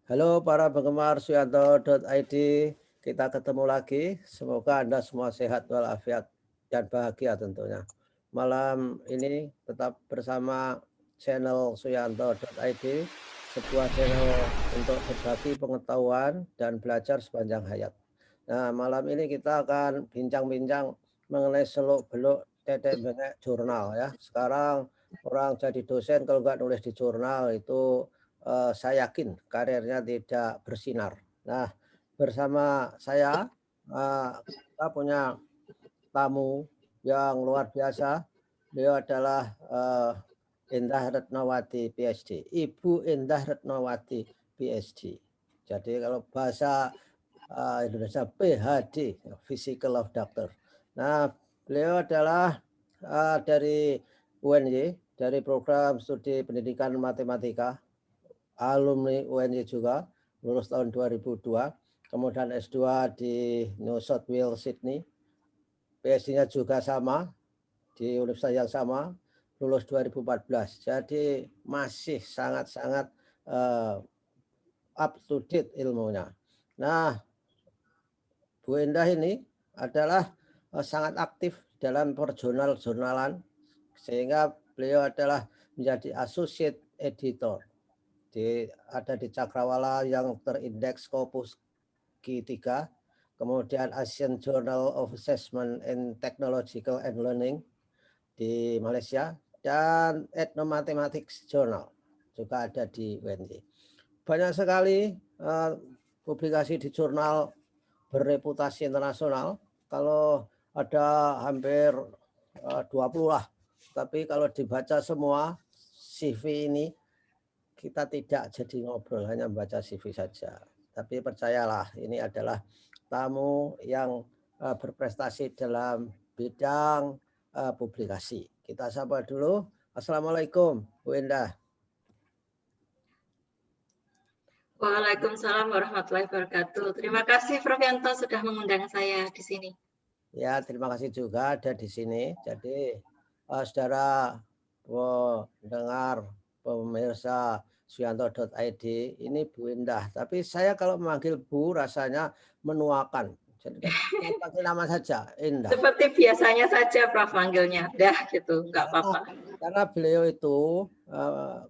Halo para penggemar suyanto.id, kita ketemu lagi. Semoga Anda semua sehat walafiat dan bahagia tentunya. Malam ini tetap bersama channel suyanto.id, sebuah channel untuk berbagi pengetahuan dan belajar sepanjang hayat. Nah, malam ini kita akan bincang-bincang mengenai seluk-beluk tetek-bengek jurnal ya. Sekarang orang jadi dosen kalau nggak nulis di jurnal itu saya yakin karirnya tidak bersinar. Nah, bersama saya kita punya tamu yang luar biasa. Beliau adalah Indah Retnawati PhD, Ibu Indah Retnawati PhD. Jadi kalau bahasa Indonesia PhD, Physical of Doctor. Nah, beliau adalah dari UNY, dari program studi pendidikan matematika, alumni UNY juga, lulus tahun 2002, kemudian S2 di New South Wales, Sydney. PhD-nya juga sama, di universitas yang sama, lulus 2014. Jadi masih sangat-sangat up to date ilmunya. Nah, Bu Indah ini adalah sangat aktif dalam perjurnal-jurnalan, sehingga beliau adalah menjadi associate editor. Ada di Cakrawala yang terindeks Scopus Q3, kemudian Asian Journal of Assessment and Technological and Learning di Malaysia, dan Ethnomathematics Journal juga ada di UNY. Banyak sekali publikasi di jurnal berreputasi internasional. Kalau ada hampir 20 lah, tapi kalau dibaca semua CV ini, kita tidak jadi ngobrol, hanya membaca CV saja. Tapi percayalah, ini adalah tamu yang berprestasi dalam bidang publikasi. Kita sapa dulu. Assalamualaikum, Bu Indah. Waalaikumsalam warahmatullahi wabarakatuh. Terima kasih Prof. Yanto sudah mengundang saya di sini. Ya, terima kasih juga ada di sini. Jadi, saudara pendengar, pemirsa suyanto.id, ini Bu Indah. Tapi saya kalau memanggil Bu rasanya menuakan. Jadi kan panggil nama saja, Indah. Seperti biasanya saja Prof manggilnya, dah gitu, nggak apa-apa. Karena beliau itu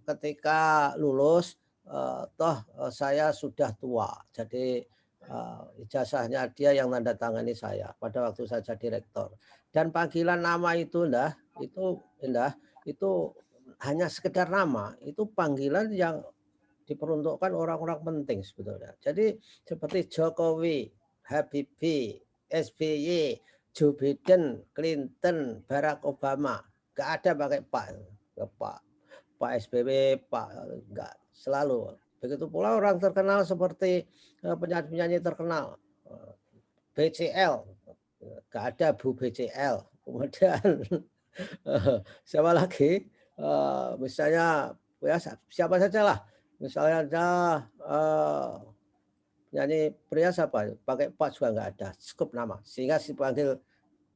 ketika lulus, toh saya sudah tua. Jadi ijazahnya dia yang tanda tangani saya pada waktu saya jadi rektor. Dan panggilan nama itu Indah, itu hanya sekedar nama, itu panggilan yang diperuntukkan orang-orang penting sebetulnya. Jadi seperti Jokowi, Habibie, SBY, Joe Biden, Clinton, Barack Obama, nggak ada pakai Pak SBY, Pak, nggak selalu. Begitu pula orang terkenal seperti penyanyi-penyanyi terkenal, BCL, nggak ada Bu BCL. Kemudian siapa lagi? Misalnya ya siapa saja lah. Misalnya ada penyanyi pria siapa? Pakai Pak juga nggak ada, cukup nama. Sehingga dipanggil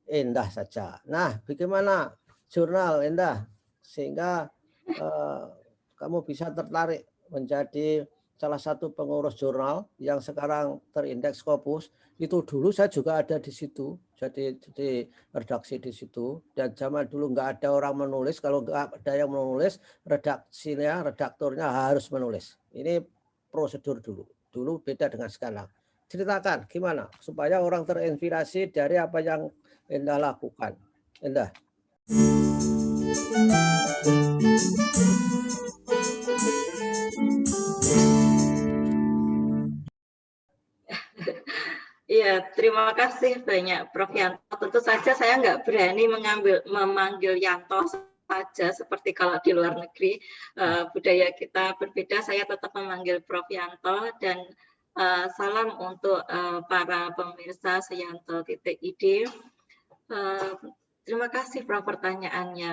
Indah saja. Nah, bagaimana jurnal Indah? Sehingga kamu bisa tertarik menjadi salah satu pengurus jurnal yang sekarang terindeks Scopus. Itu dulu saya juga ada di situ, jadi redaksi di situ. Dan zaman dulu nggak ada orang menulis, kalau nggak ada yang menulis, redakturnya harus menulis. Ini prosedur dulu beda dengan sekarang. Ceritakan gimana supaya orang terinspirasi dari apa yang Indah lakukan. Indah. Iya, terima kasih banyak Prof. Yanto. Tentu saja saya nggak berani memanggil Yanto saja seperti kalau di luar negeri budaya kita berbeda. Saya tetap memanggil Prof. Yanto dan salam untuk para pemirsa suyanto.id. Terima kasih Prof pertanyaannya.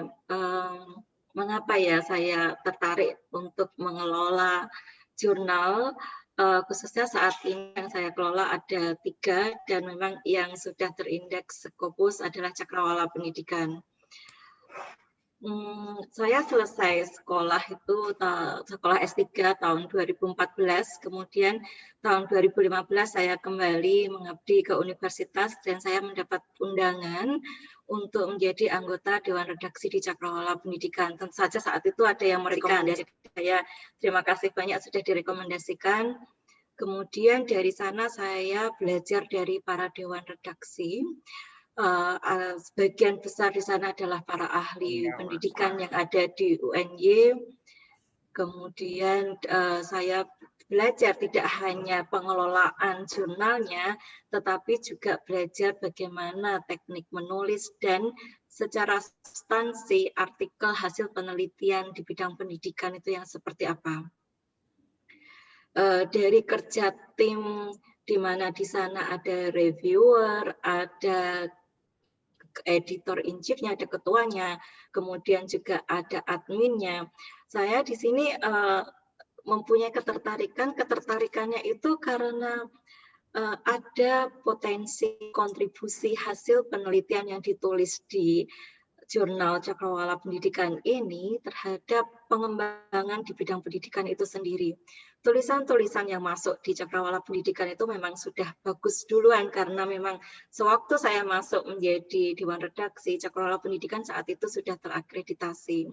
Mengapa ya saya tertarik untuk mengelola jurnal? Khususnya saat ini yang saya kelola ada 3 dan memang yang sudah terindeks Scopus adalah Cakrawala Pendidikan. Saya selesai sekolah itu sekolah S3 tahun 2014, kemudian tahun 2015 saya kembali mengabdi ke universitas dan saya mendapat undangan untuk menjadi anggota Dewan Redaksi di Cakrawala Pendidikan. Tentu saja saat itu ada yang merekomendasikan saya. Terima kasih banyak sudah direkomendasikan. Kemudian dari sana saya belajar dari para dewan redaksi. Sebagian besar di sana adalah para ahli pendidikan yang ada di UNY. Kemudian saya belajar tidak hanya pengelolaan jurnalnya, tetapi juga belajar bagaimana teknik menulis dan secara substansi artikel hasil penelitian di bidang pendidikan itu yang seperti apa. Dari kerja tim di mana di sana ada reviewer, ada editor in chief-nya, ada ketuanya, kemudian juga ada adminnya. Saya di sini mempunyai ketertarikannya itu karena ada potensi kontribusi hasil penelitian yang ditulis di jurnal Cakrawala Pendidikan ini terhadap pengembangan di bidang pendidikan itu sendiri. Tulisan-tulisan yang masuk di Cakrawala Pendidikan itu memang sudah bagus duluan karena memang sewaktu saya masuk menjadi Dewan Redaksi, Cakrawala Pendidikan saat itu sudah terakreditasi.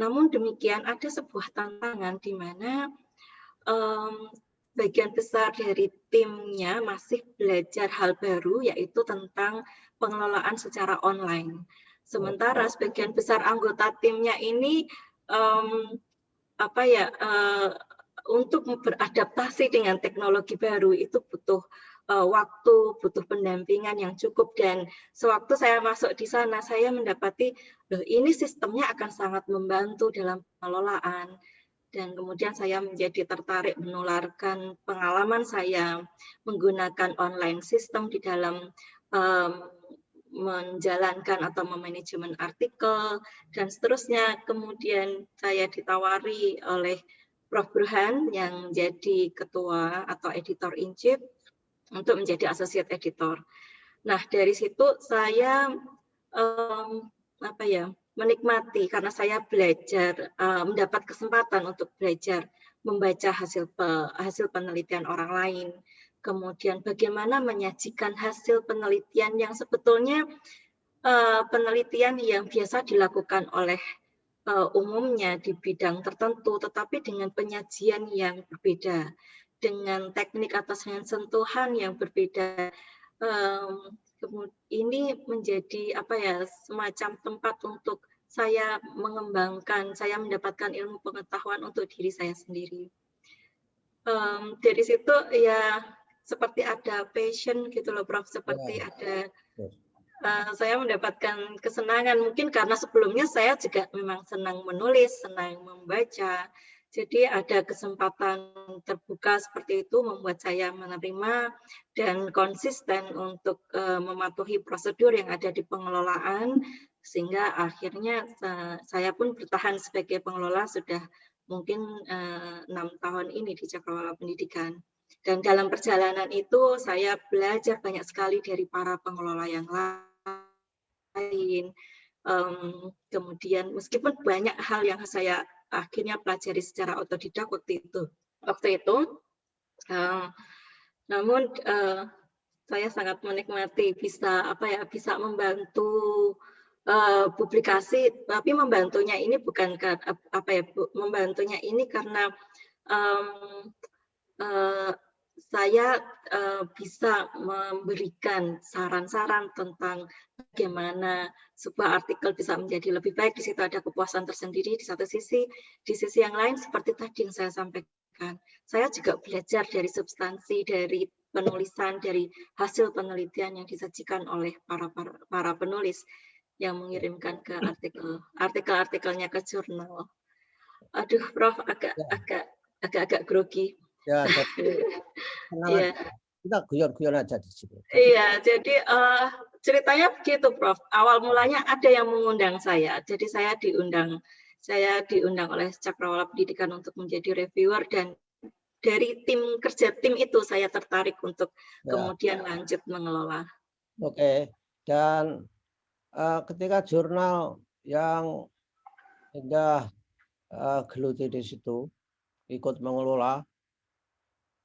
Namun demikian ada sebuah tantangan di mana bagian besar dari timnya masih belajar hal baru yaitu tentang pengelolaan secara online. Sementara sebagian besar anggota timnya ini untuk beradaptasi dengan teknologi baru itu butuh waktu, butuh pendampingan yang cukup, dan sewaktu saya masuk di sana saya mendapati loh, ini sistemnya akan sangat membantu dalam pengelolaan, dan kemudian saya menjadi tertarik menularkan pengalaman saya menggunakan online system di dalam menjalankan atau memanajemen artikel dan seterusnya. Kemudian saya ditawari oleh Prof. Burhan yang menjadi ketua atau editor in chief untuk menjadi associate editor. Nah, dari situ saya menikmati karena saya belajar, mendapat kesempatan untuk belajar membaca hasil penelitian orang lain. Kemudian bagaimana menyajikan hasil penelitian yang sebetulnya penelitian yang biasa dilakukan oleh umumnya di bidang tertentu, tetapi dengan penyajian yang berbeda, dengan teknik atau sentuhan yang berbeda. Ini menjadi semacam tempat untuk saya mengembangkan, saya mendapatkan ilmu pengetahuan untuk diri saya sendiri. Dari situ ya seperti ada passion gitu loh Prof, seperti ada saya mendapatkan kesenangan, mungkin karena sebelumnya saya juga memang senang menulis, senang membaca, jadi ada kesempatan terbuka seperti itu membuat saya menerima dan konsisten untuk mematuhi prosedur yang ada di pengelolaan, sehingga akhirnya saya pun bertahan sebagai pengelola sudah mungkin 6 tahun ini di Cakrawala Pendidikan. Dan dalam perjalanan itu saya belajar banyak sekali dari para pengelola yang lain. Kemudian meskipun banyak hal yang saya akhirnya pelajari secara otodidak waktu itu, namun saya sangat menikmati bisa membantu publikasi, tapi membantunya ini bukan membantunya ini karena saya bisa memberikan saran-saran tentang bagaimana sebuah artikel bisa menjadi lebih baik. Di situ ada kepuasan tersendiri di satu sisi. Di sisi yang lain seperti tadi yang saya sampaikan, saya juga belajar dari substansi, dari penulisan, dari hasil penelitian yang disajikan oleh para penulis yang mengirimkan ke artikelnya ke jurnal. Aduh, Prof, agak grogi. Ya, jadi Iya. Kita guyon-guyon aja di sini. Iya, jadi ceritanya begitu, Prof. Awal mulanya ada yang mengundang saya, jadi saya diundang oleh Cakrawala Pendidikan untuk menjadi reviewer, dan dari kerja tim itu saya tertarik untuk kemudian lanjut mengelola. Oke, dan ketika jurnal yang Indah geluti di situ, ikut mengelola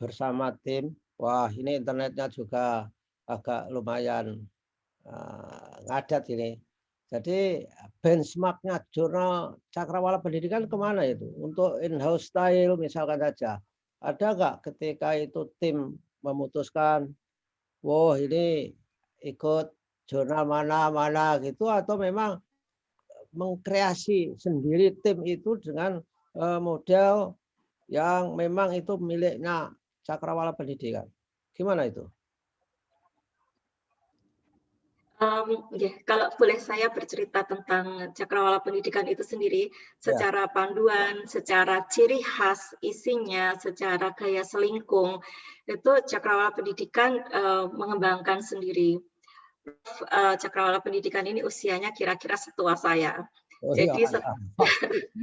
bersama tim. Wah, ini internetnya juga agak lumayan ngadat ini. Jadi benchmark-nya jurnal Cakrawala Pendidikan kemana itu? Untuk in-house style misalkan saja. Ada nggak ketika itu tim memutuskan, "Wah ini ikut jurnal mana-mana," gitu atau memang mengkreasi sendiri tim itu dengan, model yang memang itu miliknya Cakrawala Pendidikan. Gimana itu? Ya, kalau boleh saya bercerita tentang Cakrawala Pendidikan itu sendiri, Ya, secara panduan, secara ciri khas isinya, secara gaya selingkung, itu Cakrawala Pendidikan mengembangkan sendiri. Cakrawala Pendidikan ini usianya kira-kira setua saya. oh iya, Jadi, ya,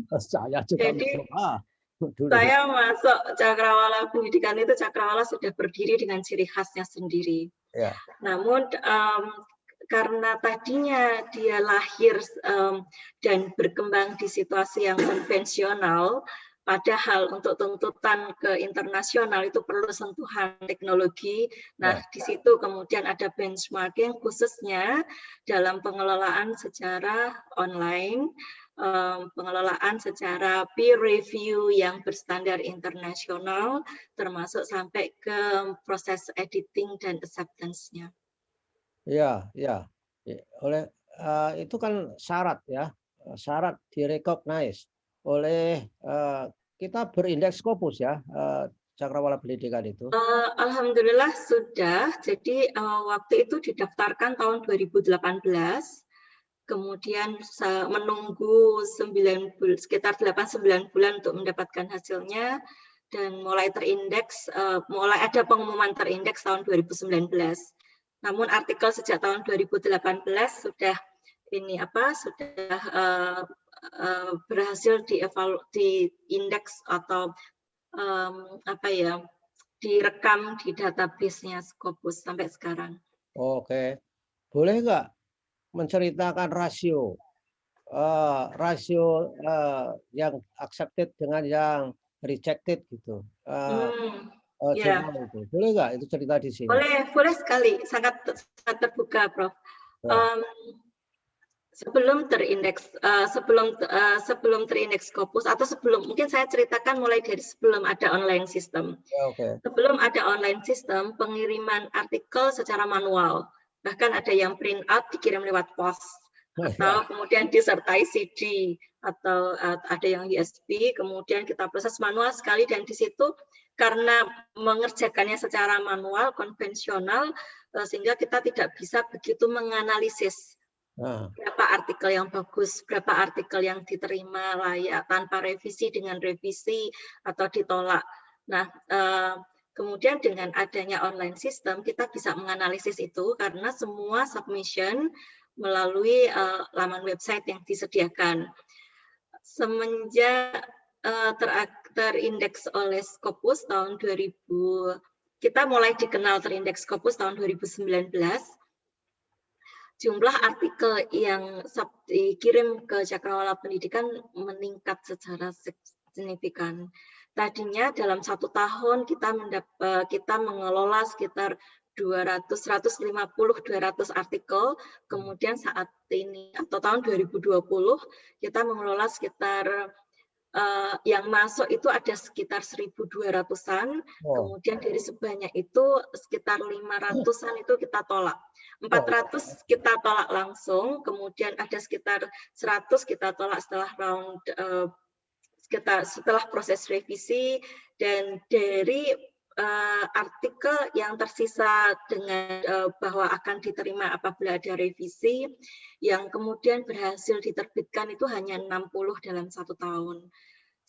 pasti saya juga jadi mencoba dulu. saya masuk Cakrawala Pendidikan itu Cakrawala sudah berdiri dengan ciri khasnya sendiri. Ya, Namun karena tadinya dia lahir dan berkembang di situasi yang konvensional, padahal untuk tuntutan ke internasional itu perlu sentuhan teknologi. Nah, ya. di situ kemudian ada benchmarking khususnya dalam pengelolaan secara online, pengelolaan secara peer review yang berstandar internasional, termasuk sampai ke proses editing dan acceptance-nya. Iya, iya. Oleh itu kan syarat ya, syarat di-recognize oleh, kita berindeks Scopus ya, Cakrawala Pendidikan itu. Alhamdulillah sudah. Jadi, waktu itu didaftarkan tahun 2018, kemudian menunggu sekitar 8, 9 bulan untuk mendapatkan hasilnya, dan mulai terindeks, mulai ada pengumuman terindeks tahun 2019. Namun artikel sejak tahun 2018 sudah sudah berhasil diindeks atau direkam di database-nya Scopus sampai sekarang. Oke. Boleh nggak menceritakan rasio, yang accepted dengan yang rejected gitu, Hmm, ya, jurnal itu. Boleh nggak itu cerita di sini? boleh sekali, sangat terbuka, Prof. Ya, Um, sebelum terindeks Scopus atau mungkin saya ceritakan mulai dari sebelum ada online system. ya oke. Sebelum ada online system, pengiriman artikel secara manual, bahkan ada yang print out dikirim lewat pos, Oh ya, atau kemudian disertai CD, atau ada yang USB, kemudian kita proses manual sekali, dan di situ karena mengerjakannya secara manual, konvensional, sehingga kita tidak bisa begitu menganalisis nah, berapa artikel yang bagus, berapa artikel yang diterima layak tanpa revisi, dengan revisi, atau ditolak. Nah, kemudian dengan adanya online system, kita bisa menganalisis itu karena semua submission melalui laman website yang disediakan. Semenjak terindeks oleh Scopus tahun 2000, kita mulai dikenal terindeks Scopus tahun 2019, jumlah artikel yang dikirim ke Cakrawala Pendidikan meningkat secara signifikan. Tadinya dalam 1 tahun kita mengelola sekitar 150-200 artikel, kemudian saat ini atau tahun 2020 kita mengelola sekitar yang masuk itu ada sekitar 1.200-an, oh, kemudian dari sebanyak itu sekitar 500-an itu kita tolak. oh, 400 kita tolak langsung, kemudian ada sekitar 100 kita tolak setelah proses revisi, dan dari artikel yang tersisa dengan bahwa akan diterima apabila ada revisi, yang kemudian berhasil diterbitkan itu hanya 60 dalam 1 tahun. ya,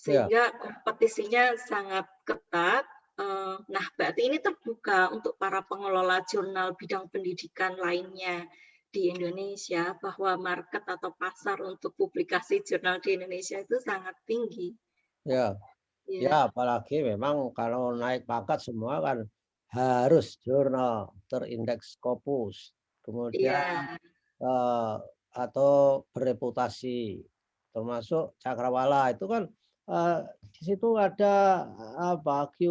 Sehingga kompetisinya sangat ketat. Nah, berarti ini terbuka untuk para pengelola jurnal bidang pendidikan lainnya di Indonesia, bahwa market atau pasar untuk publikasi jurnal di Indonesia itu sangat tinggi. ya. Ya, Ya, apalagi memang kalau naik pangkat semua kan harus jurnal terindeks Scopus, kemudian iya, atau bereputasi. termasuk Cakrawala itu kan di situ ada apa Q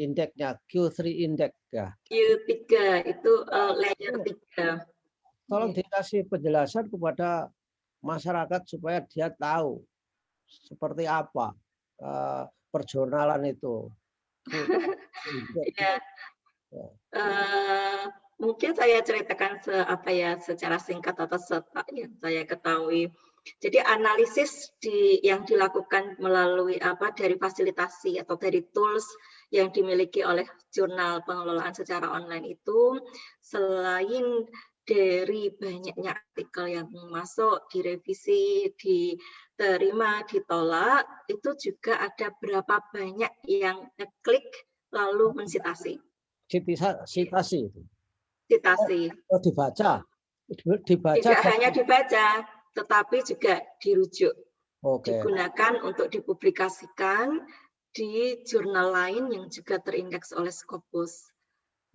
indeksnya, Q3 indeks ya. Q3 itu layer Itu 3. tolong dikasih penjelasan kepada masyarakat supaya dia tahu seperti apa perjurnalan itu. Ya, mungkin saya ceritakan secara singkat atau yang saya ketahui. Jadi analisis yang dilakukan melalui dari fasilitasi atau dari tools yang dimiliki oleh jurnal pengelolaan secara online itu, selain dari banyaknya artikel yang masuk, direvisi, diterima, ditolak, itu juga ada berapa banyak yang ngeklik lalu mensitasi. Sitasi itu. Sitasi. Oh, dibaca. Tidak hanya dibaca, tetapi juga dirujuk. Digunakan untuk dipublikasikan di jurnal lain yang juga terindeks oleh Scopus.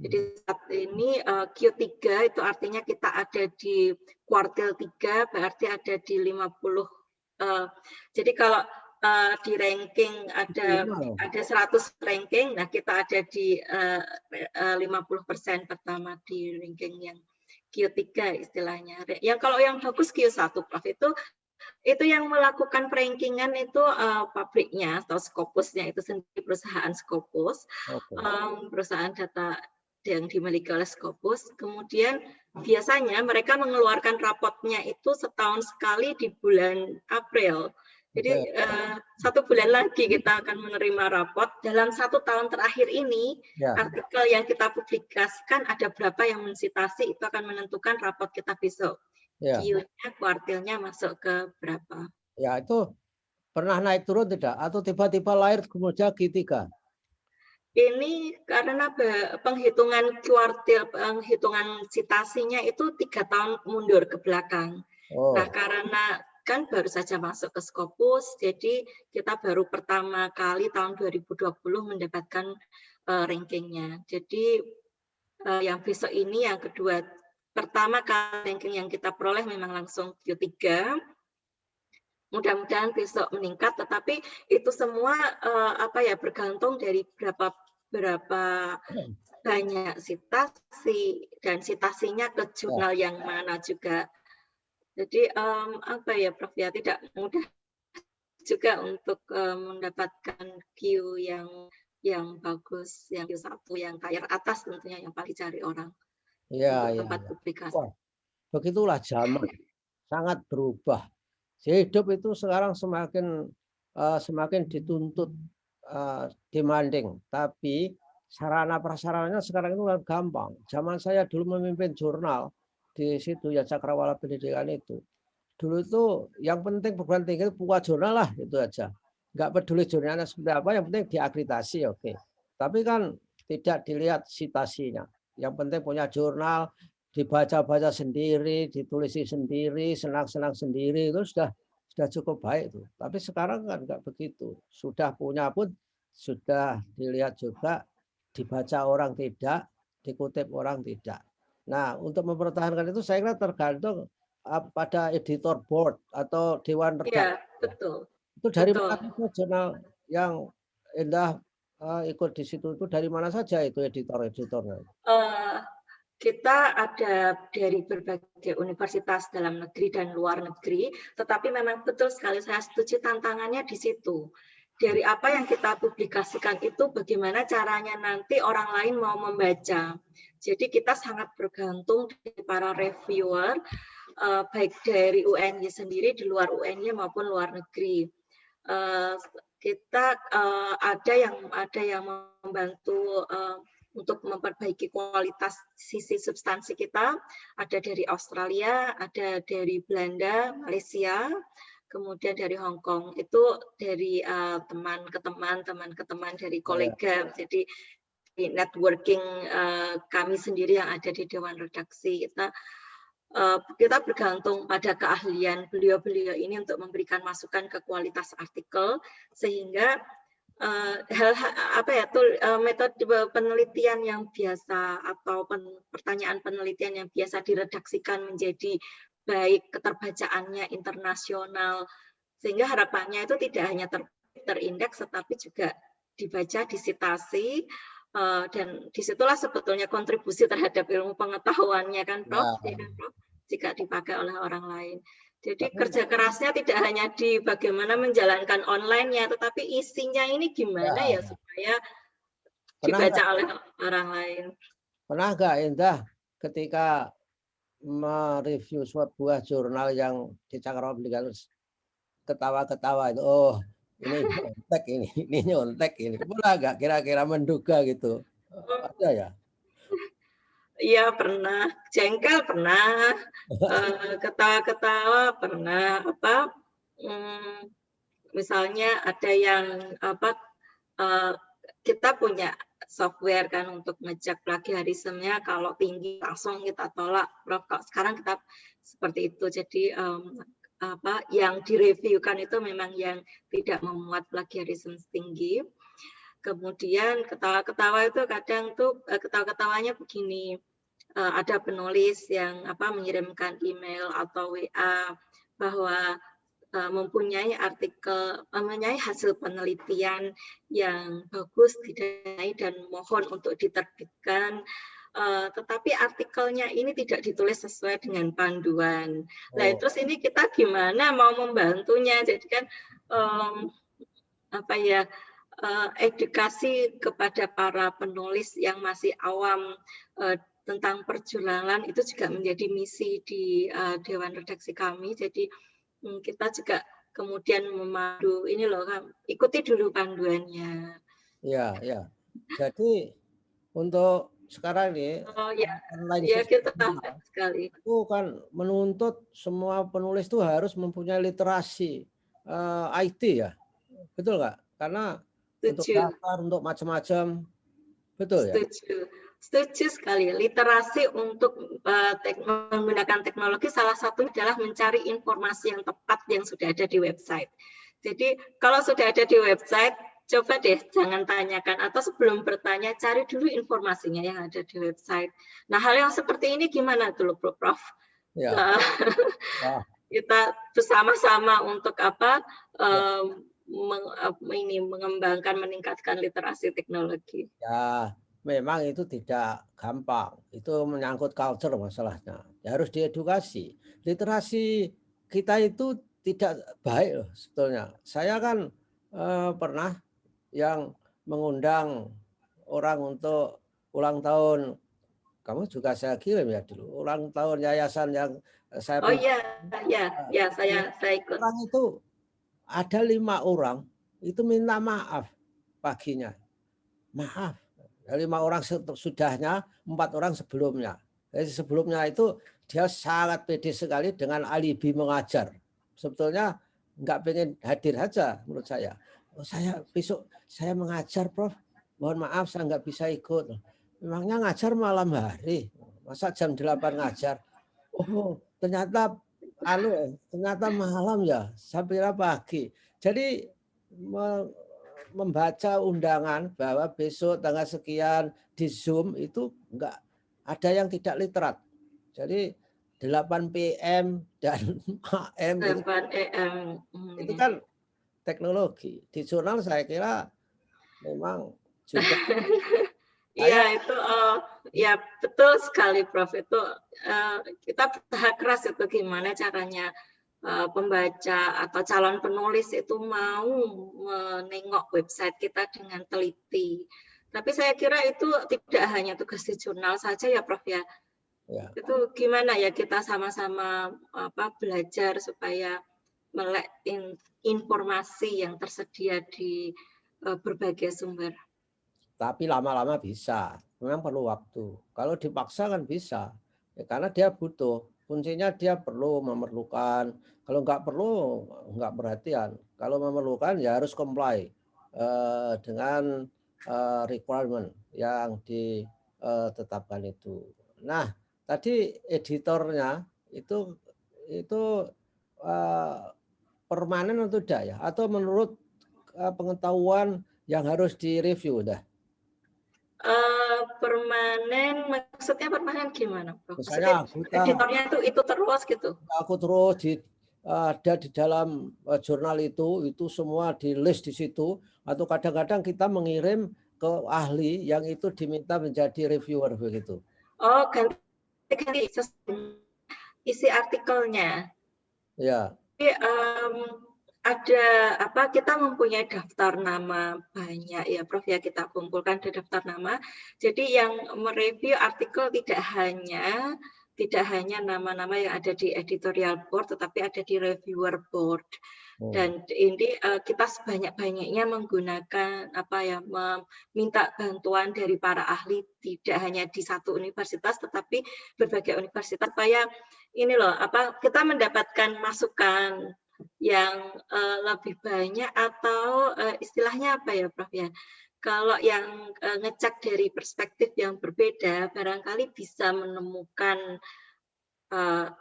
Jadi saat ini Q3 itu artinya kita ada di kuartil 3, berarti ada di 50. Jadi kalau di ranking ada 100 ranking, nah kita ada di 50% pertama di ranking yang Q3 istilahnya. Yang kalau yang bagus Q1, Prof, itu yang melakukan rankingan itu pabriknya atau Scopusnya itu sendiri, perusahaan Scopus, perusahaan data yang dimiliki oleh Scopus. Kemudian biasanya mereka mengeluarkan rapotnya itu setahun sekali di bulan April. Jadi 1 bulan lagi kita akan menerima rapot. Dalam 1 tahun terakhir ini, artikel yang kita publikasikan ada berapa yang mensitasi, itu akan menentukan rapot kita besok. Q-nya, kuartilnya masuk ke berapa. Ya, itu pernah naik turun tidak? Atau tiba-tiba lahir kemudian Q3? Ini karena penghitungan kuartil, penghitungan citasinya itu 3 tahun mundur ke belakang. Nah, karena kan baru saja masuk ke Scopus, jadi kita baru pertama kali tahun 2020 mendapatkan rankingnya. Jadi yang besok ini yang kedua, pertama kali ranking yang kita peroleh memang langsung Q3. Mudah-mudahan besok meningkat, tetapi itu semua bergantung dari berapa banyak sitasi dan sitasinya ke jurnal yang mana juga. Jadi Prof, ya tidak mudah juga untuk mendapatkan Q yang bagus, yang Q1, yang tier atas tentunya yang paling dicari orang untuk tempat publikasi. Wah, begitulah zaman sangat berubah. Hidup itu sekarang semakin dituntut demanding, tapi sarana prasarananya sekarang itu gampang. Zaman saya dulu memimpin jurnal di situ ya Cakrawala Pendidikan itu. Dulu itu yang penting perguruan tinggi itu buka jurnal lah, itu aja. Nggak peduli jurnalnya seperti apa, yang penting diakreditasi, oke. Tapi kan tidak dilihat citasinya. Yang penting punya jurnal, dibaca-baca sendiri, ditulisi sendiri, senang-senang sendiri, itu sudah cukup baik itu. Tapi sekarang kan nggak begitu. Sudah punya pun sudah dilihat juga, dibaca orang tidak, dikutip orang tidak. Nah, untuk mempertahankan itu saya kira tergantung pada editor board atau dewan redaksi. Iya, betul. Itu dari mana saja jurnal yang Endah ikut di situ itu dari mana saja itu editor-editornya? Kita ada dari berbagai universitas dalam negeri dan luar negeri, tetapi memang betul sekali saya setuju tantangannya di situ. Dari apa yang kita publikasikan itu bagaimana caranya nanti orang lain mau membaca. Jadi kita sangat bergantung dari para reviewer, baik dari UNY sendiri, di luar UNY maupun luar negeri. Kita ada yang membantu untuk memperbaiki kualitas sisi substansi kita, ada dari Australia, ada dari Belanda, Malaysia, kemudian dari Hong Kong. Itu dari teman ke teman dari kolega. Jadi di networking kami sendiri yang ada di Dewan Redaksi, kita bergantung pada keahlian beliau-beliau ini untuk memberikan masukan ke kualitas artikel, sehingga metode penelitian yang biasa atau pertanyaan penelitian yang biasa diredaksikan menjadi baik keterbacaannya internasional Sehingga harapannya itu tidak hanya terindeks, tetapi juga dibaca, disitasi, dan disitulah sebetulnya kontribusi terhadap ilmu pengetahuannya kan, Prof? Ya, Ya kan, Prof? Jika dipakai oleh orang lain. Jadi tapi kerja kerasnya tidak hanya di bagaimana menjalankan online-nya, tetapi isinya ini gimana ya ya, supaya pernah dibaca nggak oleh orang lain. pernah nggak Indah ketika mereview sebuah jurnal yang dicakar obligator ketawa-ketawa itu, oh ini nyontek ini nyontek ini. Pernah nggak kira-kira menduga gitu? Ada ya? Iya pernah, jengkel pernah, ketawa-ketawa pernah, misalnya ada yang kita punya software kan untuk ngecek plagiarismenya, kalau tinggi langsung kita tolak, Prof. Kalau sekarang kita seperti itu. Jadi yang direviewkan itu memang yang tidak memuat plagiarisme tinggi. Kemudian ketawa-ketawa itu kadang tuh ketawa-ketawanya begini, ada penulis yang mengirimkan email atau WA bahwa mempunyai mempunyai hasil penelitian yang bagus dan mohon untuk diterbitkan, tetapi artikelnya ini tidak ditulis sesuai dengan panduan. Nah, Oh, terus ini kita gimana mau membantunya? Jadi kan edukasi kepada para penulis yang masih awam tentang perjurnaan itu juga menjadi misi di Dewan Redaksi kami. Jadi kita juga kemudian memandu ini loh, ikuti dulu panduannya. ya, ya. Jadi untuk sekarang ini Oh ya, online ya kita system sekali. itu kan menuntut semua penulis itu harus mempunyai literasi IT ya, betul nggak? Karena untuk Setuju, daftar, untuk macam-macam, betul ya? setuju. Setuju sekali. Literasi untuk menggunakan teknologi salah satunya adalah mencari informasi yang tepat yang sudah ada di website. Jadi kalau sudah ada di website, coba deh jangan tanyakan atau sebelum bertanya cari dulu informasinya yang ada di website. Nah, hal yang seperti ini gimana dulu, Prof? Ya, ya, Kita bersama-sama untuk ya. mengembangkan, meningkatkan literasi teknologi. Ya, memang itu tidak gampang. Itu menyangkut culture masalahnya. Ya, harus diedukasi. Literasi kita itu tidak baik loh sebetulnya. Saya kan pernah yang mengundang orang untuk ulang tahun. Kamu juga saya kirim ya dulu. Ulang tahun yayasan yang saya Oh pimpin. iya, ya, ya saya ikut. Orang itu ada 5 orang itu minta maaf paginya. Maaf, 5 orang sudahnya, 4 orang sebelumnya. Jadi sebelumnya itu dia sangat pede sekali dengan alibi mengajar. Sebetulnya nggak pengen hadir aja menurut saya. Oh, saya besok saya mengajar, Prof. Mohon maaf saya nggak bisa ikut. Memangnya ngajar malam hari? Masa jam 8 ngajar? Oh, ternyata malam ya, sampai pagi. Jadi membaca undangan bahwa besok tanggal sekian di Zoom itu enggak ada yang tidak literat. Jadi 8 PM dan AM itu kan teknologi. Di jurnal saya kira memang juga Iya saya itu ya betul sekali Prof itu kita berusaha keras itu gimana caranya pembaca atau calon penulis itu mau menengok website kita dengan teliti. Tapi saya kira itu tidak hanya tugas di jurnal saja ya Prof ya. ya, Itu gimana ya kita sama-sama belajar supaya melek informasi yang tersedia di berbagai sumber. tapi lama-lama bisa. Memang perlu waktu. Kalau dipaksa kan bisa. Ya, karena dia butuh. Kuncinya dia memerlukan. Kalau nggak perlu, nggak perhatian. Kalau memerlukan ya harus comply dengan requirement yang ditetapkan itu. Nah, tadi editornya itu permanen atau tidak ya? Atau menurut pengetahuan yang harus direview dah? Permanen, maksudnya permanen gimana, Bro? Misalnya Maksudnya editornya itu terus gitu? aku terus ada di dalam jurnal itu semua di list di situ, atau kadang-kadang kita mengirim ke ahli yang itu diminta menjadi reviewer begitu. Oh, ganti-ganti isi artikelnya. Ya. Jadi, ada apa, kita mempunyai daftar nama banyak ya Prof ya, kita kumpulkan di daftar nama. Jadi yang mereview artikel tidak hanya nama-nama yang ada di editorial board, tetapi ada di reviewer board. Dan ini kita sebanyak-banyaknya menggunakan apa ya, meminta bantuan dari para ahli, tidak hanya di satu universitas tetapi berbagai universitas, supaya ini loh apa, kita mendapatkan masukan yang lebih banyak, atau istilahnya apa ya Prof ya, kalau yang ngecek dari perspektif yang berbeda barangkali bisa menemukan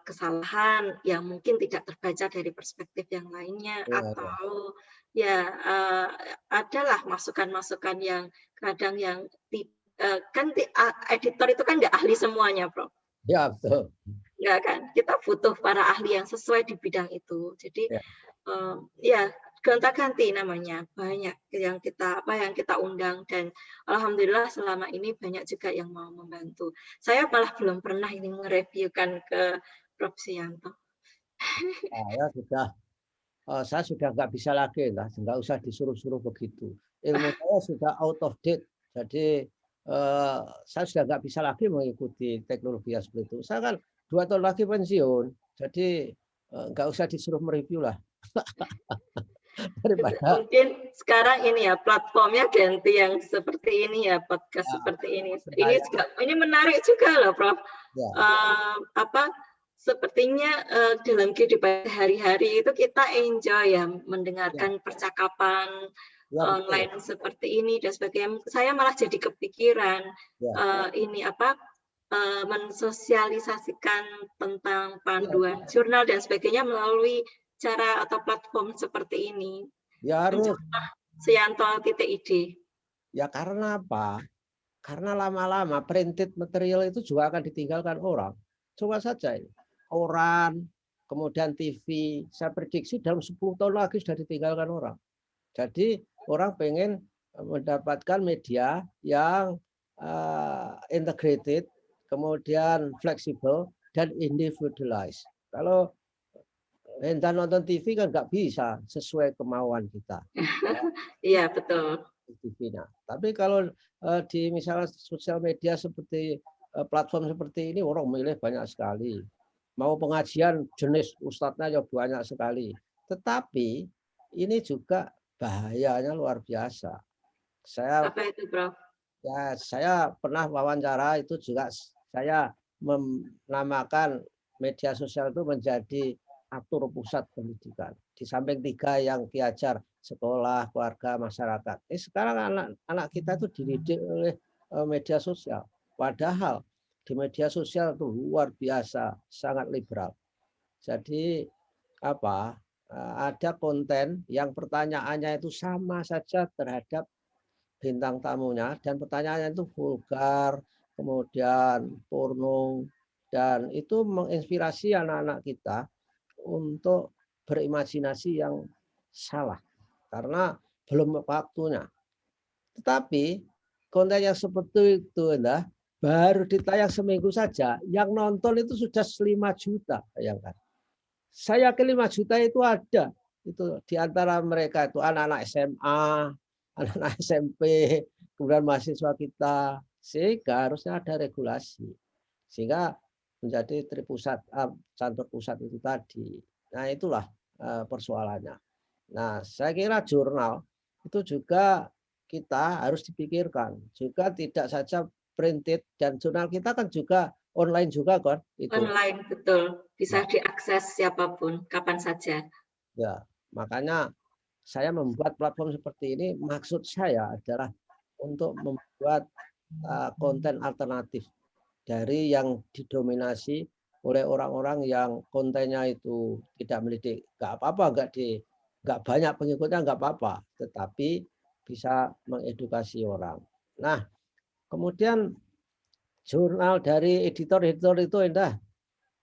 kesalahan yang mungkin tidak terbaca dari perspektif yang lainnya, atau ya adalah masukan-masukan yang kadang yang kan editor itu kan nggak ahli semuanya, Prof. Ya, betul. Ya kan, kita butuh para ahli yang sesuai di bidang itu. Jadi Ya. Ya gonta-ganti namanya, banyak yang kita undang, dan alhamdulillah selama ini banyak juga yang mau membantu. Saya malah belum pernah ini mereviewkan ke Prof Sianto. Saya sudah nggak bisa lagi lah, nggak usah disuruh-suruh begitu. Ilmu saya sudah out of date, jadi saya sudah nggak bisa lagi mengikuti teknologi yang seperti itu. Saya kan 2 tahun lagi pensiun, jadi nggak usah disuruh mereview lah. Daripada Mungkin sekarang ini ya platformnya ganti yang seperti ini ya, podcast seperti ini. Ini menarik juga loh Prof. Ya. Sepertinya dalam kehidupan hari-hari itu kita enjoy ya mendengarkan percakapan online seperti ini dan sebagainya. Saya malah jadi kepikiran ini mensosialisasikan tentang panduan jurnal dan sebagainya melalui cara atau platform seperti ini. Ya harus. Sianto.id. Ya karena apa? Karena lama-lama printed material itu juga akan ditinggalkan orang. Coba saja ini. Koran, kemudian TV, saya prediksi dalam 10 tahun lagi sudah ditinggalkan orang. Jadi orang pengen mendapatkan media yang integrated, kemudian fleksibel dan individualized. Kalau Hendak nonton TV kan nggak bisa sesuai kemauan kita. Iya betul. TV-nya. Tapi kalau di misalnya sosial media seperti platform seperti ini orang milih banyak sekali. Mau pengajian jenis ustadznya ya banyak sekali. Tetapi ini juga bahayanya luar biasa. Apa itu, Prof? Ya, saya pernah wawancara itu juga saya menamakan media sosial itu menjadi atur pusat pendidikan. Di samping 3 yang diajar sekolah, keluarga, masyarakat. Sekarang anak-anak kita itu dididik oleh media sosial. Padahal di media sosial itu luar biasa, sangat liberal. Jadi ada konten yang pertanyaannya itu sama saja terhadap bintang tamunya dan pertanyaannya itu vulgar, kemudian porno, dan itu menginspirasi anak-anak kita untuk berimajinasi yang salah karena belum waktunya. Tetapi konten yang seperti itu baru ditayang seminggu saja, yang nonton itu sudah 5 juta, bayangkan. Saya yakin 5 juta itu ada. Itu di antara mereka itu anak-anak SMA, anak-anak SMP, kemudian mahasiswa kita. Sehingga harusnya ada regulasi. Sehingga menjadi tripusat, cantor pusat itu tadi. Nah itulah persoalannya. Nah saya kira jurnal itu juga kita harus dipikirkan. Juga tidak saja printed, dan jurnal kita kan juga online juga kan. Itu. Online, betul. Bisa diakses siapapun, kapan saja. Ya, makanya saya membuat platform seperti ini, maksud saya adalah untuk membuat konten alternatif dari yang didominasi oleh orang-orang yang kontennya itu tidak mendidik. Nggak apa-apa, nggak banyak pengikutnya nggak apa-apa, tetapi bisa mengedukasi orang. Nah, kemudian jurnal dari editor-editor itu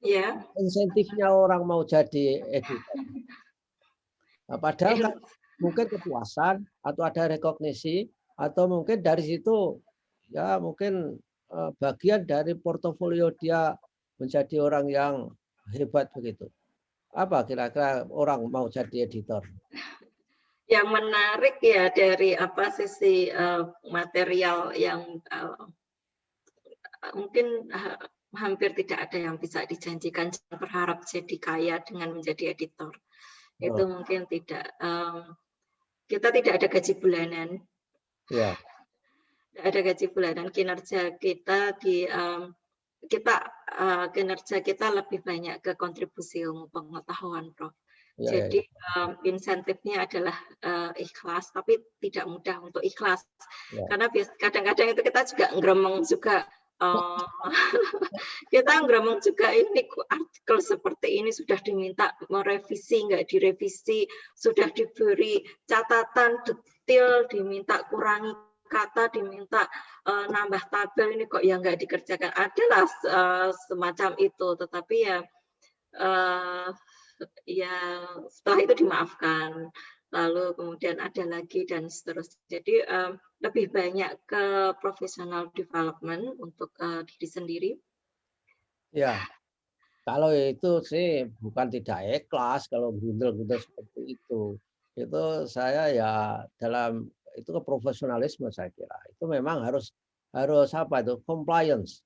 Ya. Insentifnya orang mau jadi editor. Nah, padahal kan mungkin kepuasan atau ada rekognisi atau mungkin dari situ ya mungkin bagian dari portofolio dia menjadi orang yang hebat begitu. Apa kira-kira orang mau jadi editor? Yang menarik ya dari apa sisi material yang mungkin hampir tidak ada yang bisa dijanjikan berharap jadi kaya dengan menjadi editor. Itu mungkin tidak. Kita tidak ada gaji bulanan. Ya. Tidak ada gaji bulanan. Kinerja kita kinerja kita lebih banyak ke kontribusi ilmu pengetahuan, Prof. Ya, Jadi ya. insentifnya adalah ikhlas, tapi tidak mudah untuk ikhlas. Ya. Karena kadang-kadang itu kita juga ngeremeng juga. Kita ngeremeng juga ini artikel seperti ini sudah diminta merevisi, nggak direvisi, sudah diberi catatan detail, diminta kurangi kata, diminta nambah tabel, ini kok yang nggak dikerjakan. Adalah semacam itu, tetapi ya setelah itu dimaafkan. Lalu kemudian ada lagi dan seterusnya. Jadi lebih banyak ke professional development untuk diri sendiri. Ya, kalau itu sih bukan tidak ikhlas kalau gundel-gundel seperti itu. Itu saya ya dalam itu keprofesionalisme saya kira. Itu memang harus apa itu compliance.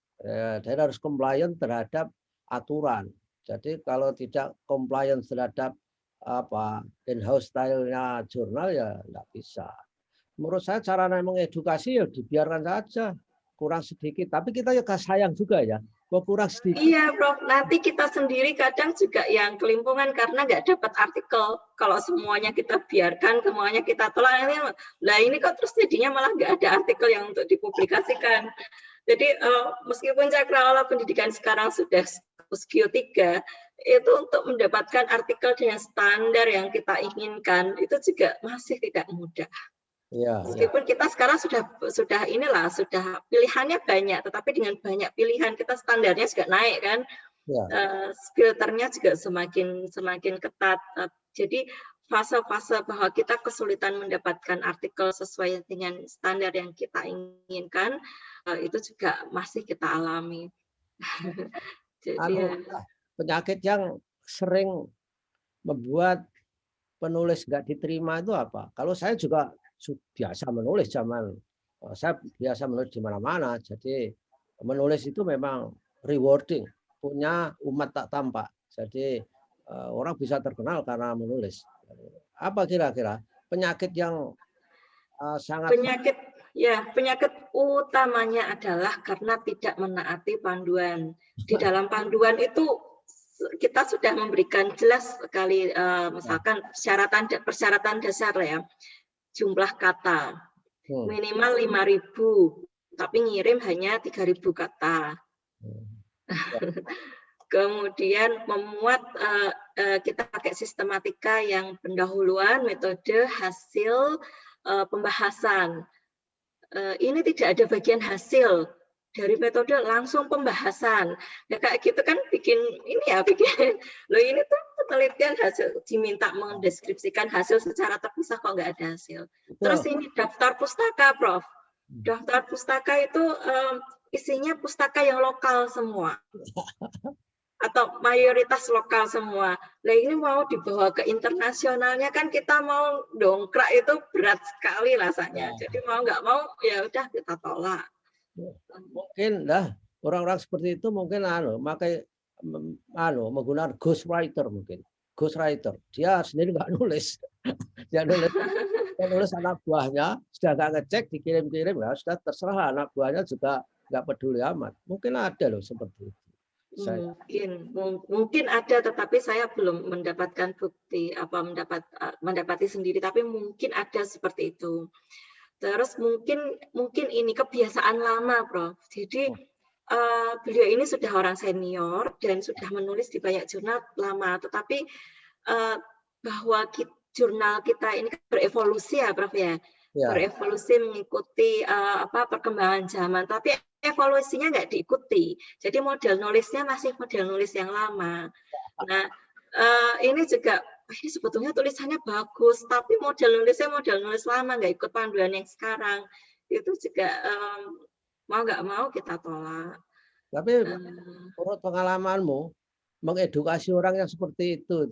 Dan harus compliant terhadap aturan. Jadi kalau tidak compliance terhadap apa in-house style-nya jurnal ya nggak bisa. Menurut saya cara mengedukasi ya dibiarkan saja kurang sedikit. Tapi kita juga sayang juga ya. Kurang sedikit. Iya, Prof. Nanti kita sendiri kadang juga yang kelimpungan karena nggak dapat artikel. Kalau semuanya kita biarkan, semuanya kita tolak, lah ini kok terus jadinya malah nggak ada artikel yang untuk dipublikasikan. Jadi meskipun cakrawala pendidikan sekarang sudah Q3, itu untuk mendapatkan artikel dengan standar yang kita inginkan itu juga masih tidak mudah. Ya, meskipun kita sekarang sudah inilah sudah pilihannya banyak, tetapi dengan banyak pilihan kita standarnya juga naik kan, ya. Filternya juga semakin ketat. Jadi fase-fase bahwa kita kesulitan mendapatkan artikel sesuai dengan standar yang kita inginkan itu juga masih kita alami. Jadi, penyakit yang sering membuat penulis nggak diterima itu apa? Kalau saya juga biasa menulis saya biasa menulis di mana-mana. Jadi menulis itu memang rewarding, punya umat tak tampak. Jadi orang bisa terkenal karena menulis. Apa kira-kira penyakit yang sangat penyakit utamanya adalah karena tidak menaati panduan. Di dalam panduan itu kita sudah memberikan jelas sekali misalkan persyaratan dasar ya. Jumlah kata minimal 5.000, tapi ngirim hanya 3.000 kata. Kemudian memuat kita pakai sistematika yang pendahuluan, metode, hasil, pembahasan. Ini tidak ada bagian hasil dari metode langsung pembahasan. Ya kayak gitu kan bikin loh ini tuh penelitian hasil diminta mendeskripsikan hasil secara terpisah kok nggak ada hasil. Terus ini daftar pustaka, Prof. Daftar pustaka itu isinya pustaka yang lokal semua. Atau mayoritas lokal semua. Nah ini mau dibawa ke internasionalnya kan kita mau dongkrak itu berat sekali rasanya. Jadi mau nggak mau ya udah kita tolak. Mungkin orang-orang seperti itu mungkin menggunakan ghostwriter mungkin. Ghostwriter. Dia sendiri nggak nulis. Dia nulis anak buahnya, sudah nggak ngecek, dikirim-kirim ya sudah terserah anak buahnya juga nggak peduli amat. Mungkin ada loh seperti itu. Mungkin ada, tetapi saya belum mendapatkan bukti mendapati sendiri, tapi mungkin ada seperti itu. Terus mungkin ini kebiasaan lama, Prof. Jadi beliau ini sudah orang senior dan sudah menulis di banyak jurnal lama, tetapi bahwa jurnal kita ini berevolusi ya, Prof ya. Berevolusi mengikuti perkembangan zaman, tapi evaluasinya nggak diikuti. Jadi model nulisnya masih model nulis yang lama. Nah, ini juga ini sebetulnya tulisannya bagus, tapi model nulisnya model nulis lama, nggak ikut panduan yang sekarang. Itu juga mau nggak mau kita tolak. Tapi menurut pengalamanmu, mengedukasi orang yang seperti itu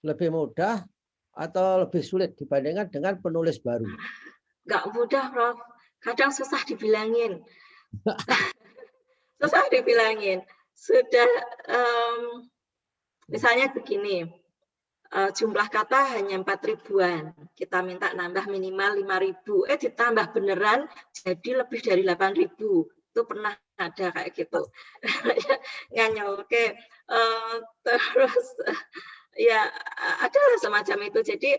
lebih mudah atau lebih sulit dibandingkan dengan penulis baru? Nggak mudah, Prof. Kadang susah dibilangin. Susah dibilangin. Sudah, misalnya begini, jumlah kata hanya 4 ribuan. Kita minta nambah minimal 5.000. Ditambah beneran jadi lebih dari 8.000. Itu pernah ada kayak gitu. Nganyel, oke. Terus ya ada semacam itu. Jadi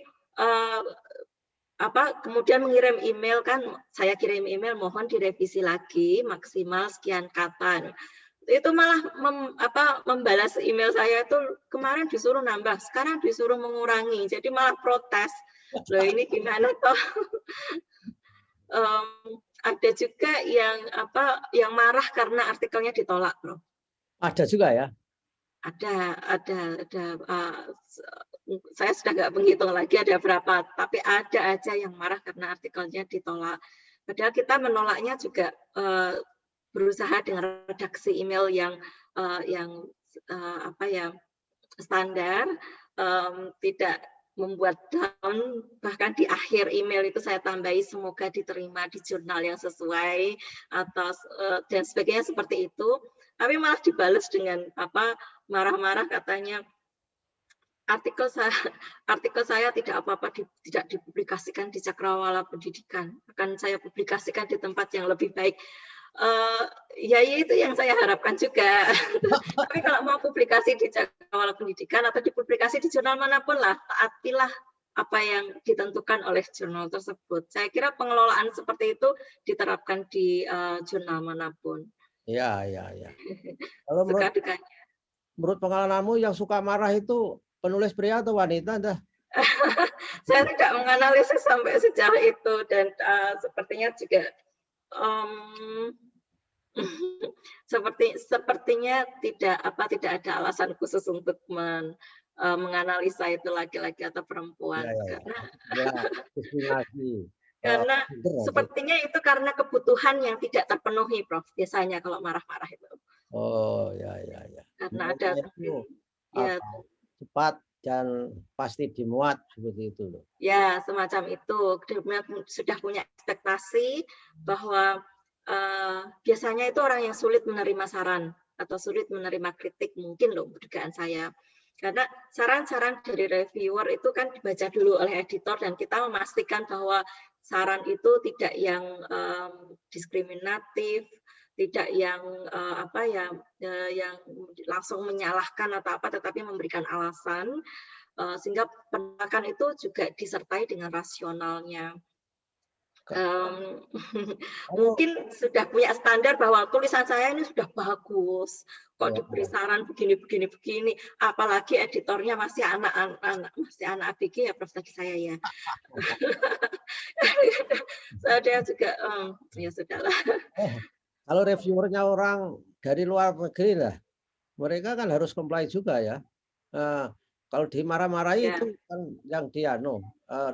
kemudian mengirim email, kan saya kirim email mohon direvisi lagi maksimal sekian kata. Itu malah membalas email saya itu kemarin disuruh nambah, sekarang disuruh mengurangi, jadi malah protes. Loh ini gimana toh? Ada juga yang marah karena artikelnya ditolak, Bro. Ada juga ya? Ada. Saya sudah nggak menghitung lagi ada berapa, tapi ada aja yang marah karena artikelnya ditolak. Padahal kita menolaknya juga berusaha dengan redaksi email yang standar, tidak membuat down, bahkan di akhir email itu saya tambahi semoga diterima di jurnal yang sesuai atau dan sebagainya seperti itu. Tapi malah dibalas dengan marah-marah, katanya artikel saya tidak tidak dipublikasikan di Cakrawala Pendidikan, akan saya publikasikan di tempat yang lebih baik. Ya itu yang saya harapkan juga. Tapi kalau mau publikasi di Cakrawala Pendidikan atau dipublikasi di jurnal manapun lah, taatilah apa yang ditentukan oleh jurnal tersebut. Saya kira pengelolaan seperti itu diterapkan di jurnal manapun. Ya. Kalau menurut pengalamanmu yang suka marah itu penulis pria atau wanita? Saya tidak menganalisis sampai sejauh itu, dan sepertinya juga sepertinya tidak ada alasan khusus untuk menganalisa itu laki-laki atau perempuan, karena sepertinya itu karena kebutuhan yang tidak terpenuhi, Prof. Biasanya kalau marah-marah itu. Oh ya. Karena ada cepat dan pasti dimuat seperti itu loh. Ya, semacam itu. Sudah punya ekspektasi bahwa biasanya itu orang yang sulit menerima saran atau sulit menerima kritik, mungkin loh dugaan saya. Karena saran-saran dari reviewer itu kan dibaca dulu oleh editor dan kita memastikan bahwa saran itu tidak yang diskriminatif, tidak yang yang langsung menyalahkan atau apa, tetapi memberikan alasan, sehingga penolakan itu juga disertai dengan rasionalnya. Mungkin sudah punya standar bahwa tulisan saya ini sudah bagus, kok diberi saran begini, apalagi editornya masih anak ABG ya, Prof, tadi saya ya. Saya juga, ya sudahlah. Kalau reviewernya orang dari luar negeri lah, mereka kan harus comply juga ya. Kalau dimarah-marahi itu kan yang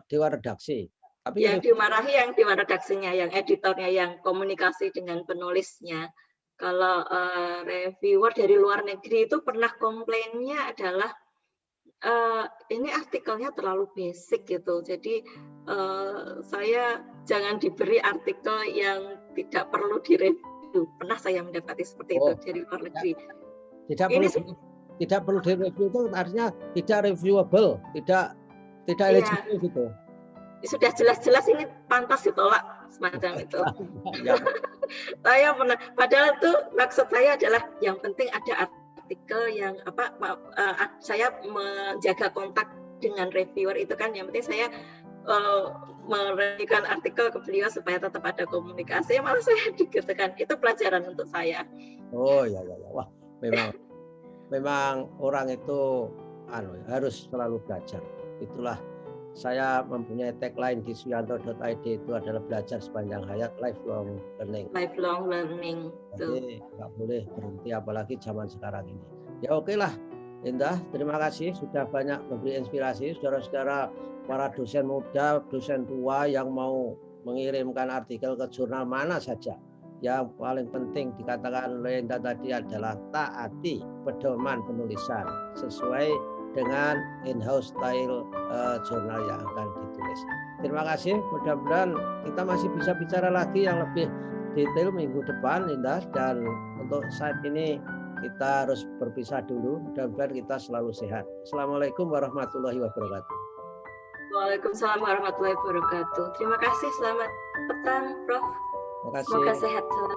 dewan redaksi. Tapi yang dimarahi yang dewan redaksinya, yang editornya, yang komunikasi dengan penulisnya. Kalau reviewer dari luar negeri itu pernah komplainnya adalah ini artikelnya terlalu basic gitu. Jadi saya jangan diberi artikel yang tidak perlu direview. Pernah saya mendapati seperti itu dari luar negeri. Tidak perlu direview itu artinya tidak reviewable, tidak eligible gitu. Sudah jelas-jelas ini pantas ditolak, semacam itu. Saya pernah, padahal itu maksud saya adalah yang penting ada artikel yang saya menjaga kontak dengan reviewer itu kan, yang penting saya mereviewkan artikel ke beliau supaya tetap ada komunikasi. Malah saya digitukan, itu pelajaran untuk saya. Oh ya, wah memang orang itu harus selalu belajar. Itulah saya mempunyai tagline di suyanto.id itu adalah belajar sepanjang hayat, lifelong learning. Lifelong learning. Jadi nggak boleh berhenti, apalagi zaman sekarang ini. Ya oke lah, Indah. Terima kasih sudah banyak memberi inspirasi, saudara-saudara para dosen muda, dosen tua yang mau mengirimkan artikel ke jurnal mana saja. Yang paling penting dikatakan oleh Indah tadi adalah taati pedoman penulisan sesuai dengan in-house style jurnal yang akan ditulis. Terima kasih. Mudah-mudahan kita masih bisa bicara lagi yang lebih detail minggu depan, Indah. Dan untuk saat ini kita harus berpisah dulu. Mudah-mudahan kita selalu sehat. Assalamualaikum warahmatullahi wabarakatuh. Waalaikumsalam warahmatullahi wabarakatuh. Terima kasih. Selamat petang, Prof. Terima kasih. Semoga sehat selalu.